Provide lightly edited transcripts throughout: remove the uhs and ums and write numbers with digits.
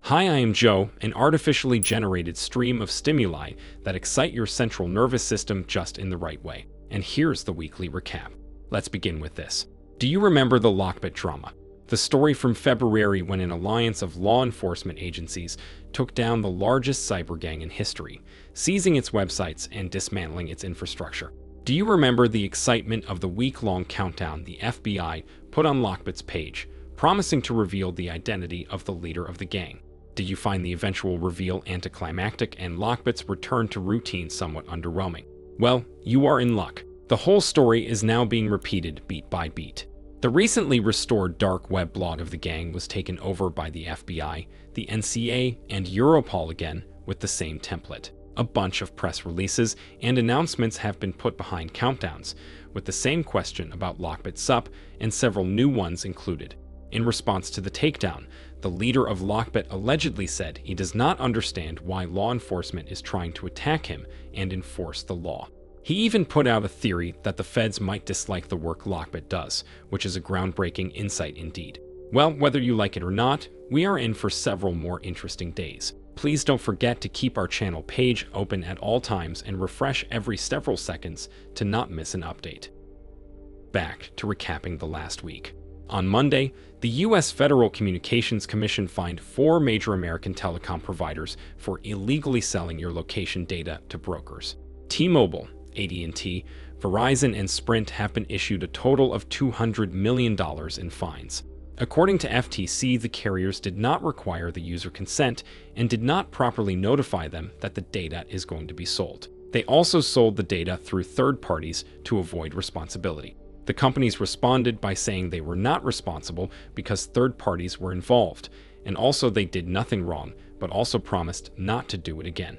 Hi, I am Joe, an artificially generated stream of stimuli that excite your central nervous system just in the right way. And here's the weekly recap. Let's begin with this. Do you remember the Lockbit drama? The story from February when an alliance of law enforcement agencies took down the largest cybergang in history, seizing its websites and dismantling its infrastructure. Do you remember the excitement of the week-long countdown the FBI put on Lockbit's page, promising to reveal the identity of the leader of the gang? Did you find the eventual reveal anticlimactic and Lockbit's return to routine somewhat underwhelming? Well, you are in luck. The whole story is now being repeated beat by beat. The recently restored dark web blog of the gang was taken over by the FBI, the NSA, and Europol again with the same template. A bunch of press releases and announcements have been put behind countdowns, with the same question about Lockbit SUP and several new ones included. In response to the takedown, the leader of Lockbit allegedly said he does not understand why law enforcement is trying to attack him and enforce the law. He even put out a theory that the feds might dislike the work Lockbit does, which is a groundbreaking insight indeed. Well, whether you like it or not, we are in for several more interesting days. Please don't forget to keep our channel page open at all times and refresh every several seconds to not miss an update. Back to recapping the last week. On Monday, the U.S. Federal Communications Commission fined 4 major American telecom providers for illegally selling your location data to brokers. T-Mobile, at&t, Verizon, and Sprint have been issued a total of $200 million in fines. According to FTC, the carriers did not require the user consent and did not properly notify them that the data is going to be sold. They also sold the data through third parties to avoid responsibility. The companies responded by saying they were not responsible because third parties were involved, and also they did nothing wrong, but also promised not to do it again.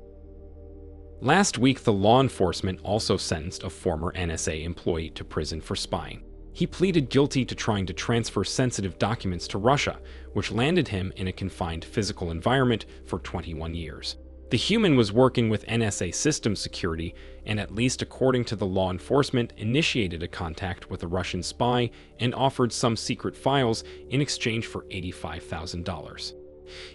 Last week, the law enforcement also sentenced a former NSA employee to prison for spying. He pleaded guilty to trying to transfer sensitive documents to Russia, which landed him in a confined physical environment for 21 years. The human was working with NSA system security and, at least according to the law enforcement, initiated a contact with a Russian spy and offered some secret files in exchange for $85,000.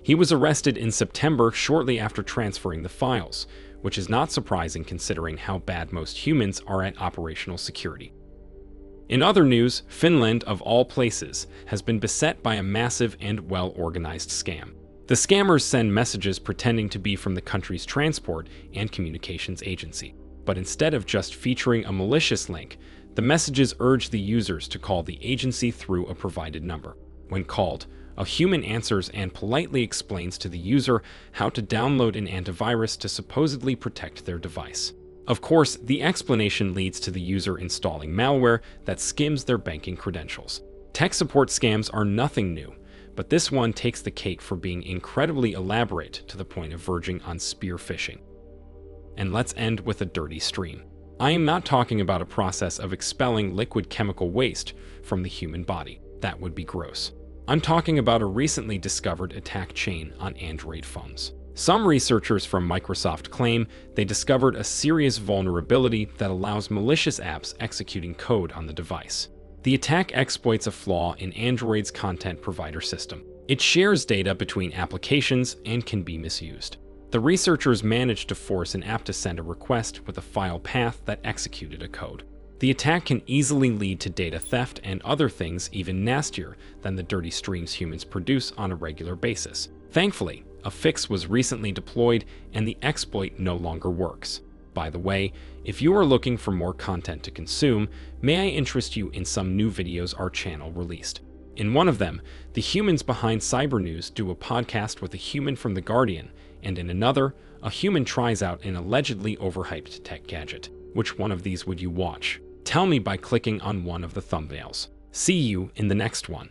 He was arrested in September shortly after transferring the files, which is not surprising considering how bad most humans are at operational security. In other news, Finland, of all places, has been beset by a massive and well-organized scam. The scammers send messages pretending to be from the country's transport and communications agency. But instead of just featuring a malicious link, the messages urge the users to call the agency through a provided number. When called, a human answers and politely explains to the user how to download an antivirus to supposedly protect their device. Of course, the explanation leads to the user installing malware that skims their banking credentials. Tech support scams are nothing new, but this one takes the cake for being incredibly elaborate to the point of verging on spear phishing. And let's end with a dirty stream. I am not talking about a process of expelling liquid chemical waste from the human body. That would be gross. I'm talking about a recently discovered attack chain on Android phones. Some researchers from Microsoft claim they discovered a serious vulnerability that allows malicious apps executing code on the device. The attack exploits a flaw in Android's content provider system. It shares data between applications and can be misused. The researchers managed to force an app to send a request with a file path that executed a code. The attack can easily lead to data theft and other things even nastier than the dirty streams humans produce on a regular basis. Thankfully, a fix was recently deployed and the exploit no longer works. By the way, if you are looking for more content to consume, may I interest you in some new videos our channel released. In one of them, the humans behind Cybernews do a podcast with a human from The Guardian, and in another, a human tries out an allegedly overhyped tech gadget. Which one of these would you watch? Tell me by clicking on one of the thumbnails. See you in the next one.